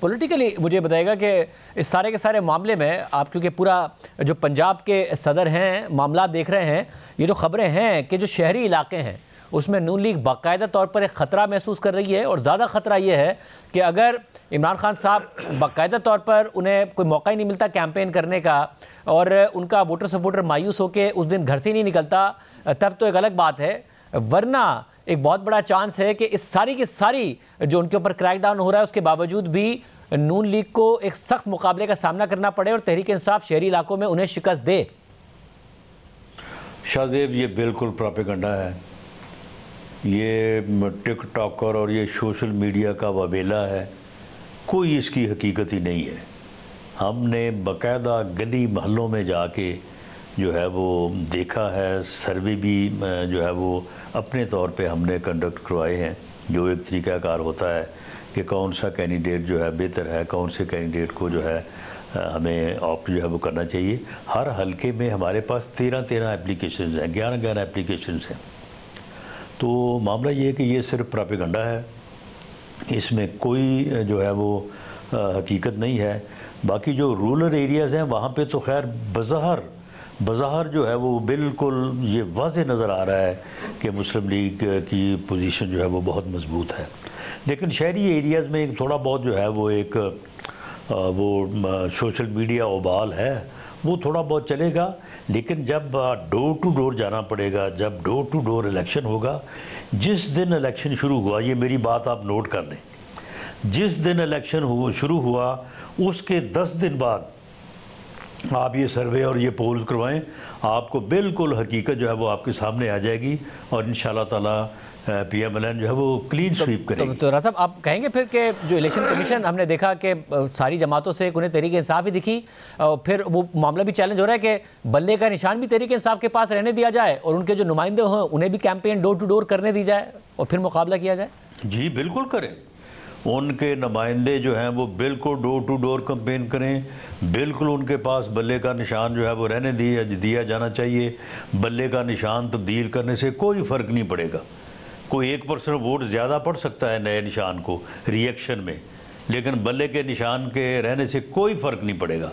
Politically मुझे बताइएगा कि इस सारे के सारे मामले में आप, क्योंकि पूरा जो पंजाब के सदर हैं मामला देख रहे हैं, ये जो खबरें हैं कि जो शहरी इलाके हैं उसमें नून लीग बाकायदा तौर पर एक ख़तरा महसूस कर रही है, और ज़्यादा ख़तरा ये है कि अगर इमरान खान साहब बाकायदा तौर पर उन्हें कोई मौका ही नहीं मिलता कैंपेन करने का, और उनका वोटर सपोर्टर मायूस होकर उस दिन घर से ही नहीं निकलता, तब तो एक अलग बात है। वरना एक बहुत बड़ा चांस है कि इस सारी की सारी जो उनके ऊपर क्रैकडाउन हो रहा है उसके बावजूद भी नून लीग को एक सख्त मुकाबले का सामना करना पड़े और तहरीक इंसाफ शहरी इलाकों में उन्हें शिकस्त दे। शाहजेब, ये बिल्कुल प्रोपेगेंडा है, ये टिकटॉकर और ये सोशल मीडिया का वबेला है, कोई इसकी हकीकत ही नहीं है। हमने बाकायदा गली महलों में जाके जो है वो देखा है, सर्वे भी जो है वो अपने तौर पे हमने कंडक्ट करवाए हैं, जो एक तरीक़ाकार होता है कि कौन सा कैंडिडेट जो है बेहतर है, कौन से कैंडिडेट को जो है हमें ऑप्ट जो है वो करना चाहिए। हर हलके में हमारे पास 13 एप्लीकेशंस हैं, 11 एप्लीकेशंस हैं। तो मामला ये है कि ये सिर्फ प्रोपेगेंडा है, इसमें कोई जो है वो हकीकत नहीं है। बाकी जो रूरल एरियाज़ हैं वहाँ पे तो खैर बज़ाहर जो है वो बिल्कुल ये वाज़े नज़र आ रहा है कि मुस्लिम लीग की पोजीशन जो है वो बहुत मजबूत है। लेकिन शहरी एरियाज़ में एक थोड़ा बहुत जो है वो एक सोशल मीडिया उबाल है, वो थोड़ा बहुत चलेगा। लेकिन जब डोर टू डोर जाना पड़ेगा, जब डोर टू डोर इलेक्शन होगा, जिस दिन इलेक्शन शुरू हुआ, ये मेरी बात आप नोट कर लें, जिस दिन इलेक्शन शुरू हुआ उसके 10 दिन बाद आप ये सर्वे और ये पोल्स करवाएं, आपको बिल्कुल हकीकत जो है वो आपके सामने आ जाएगी और इंशाल्लाह ताला PMLN जो है वो क्लीन स्वीप करेगी। तो राजा साहब, आप कहेंगे फिर कि जो इलेक्शन कमीशन हमने देखा कि सारी जमातों से उन्हें तहरीक इंसाफ ही दिखी, और फिर वो मामला भी चैलेंज हो रहा है कि बल्ले का निशान भी तहरीक इंसाफ के पास रहने दिया जाए और उनके जो नुमाइंदे हों उन्हें भी कैंपेन डोर टू डोर करने दी जाए और फिर मुकाबला किया जाए। जी बिल्कुल करें, उनके नुमाइंदे जो हैं वो बिल्कुल डोर टू डोर कैंपेन करें, बिल्कुल उनके पास बल्ले का निशान जो है वो रहने दिया जाना चाहिए। बल्ले का निशान तब्दील करने से कोई फ़र्क नहीं पड़ेगा, कोई 1% वोट ज़्यादा पड़ सकता है नए निशान को रिएक्शन में, लेकिन बल्ले के निशान के रहने से कोई फ़र्क नहीं पड़ेगा।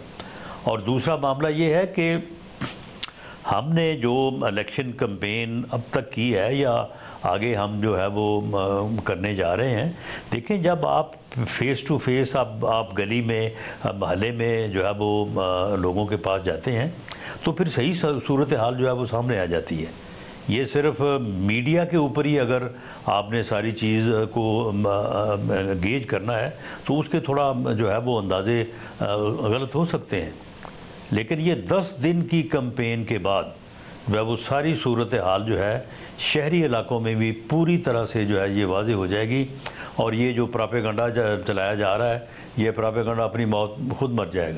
और दूसरा मामला ये है कि हमने जो इलेक्शन कैंपेन अब तक की है या आगे हम जो है वो करने जा रहे हैं, देखें जब आप फेस टू फेस आप गली में महल्ले में जो है वो लोगों के पास जाते हैं तो फिर सही सूरत हाल जो है वो सामने आ जाती है। ये सिर्फ मीडिया के ऊपर ही अगर आपने सारी चीज़ को गेज करना है तो उसके थोड़ा जो है वो अंदाज़े गलत हो सकते हैं। लेकिन ये 10 दिन की कैंपेन के बाद वह वो सारी सूरत हाल जो है शहरी इलाकों में भी पूरी तरह से जो है ये वाज़े हो जाएगी, और ये जो प्रोपेगेंडा चलाया जा रहा है ये प्रोपेगेंडा अपनी मौत खुद मर जाएगा।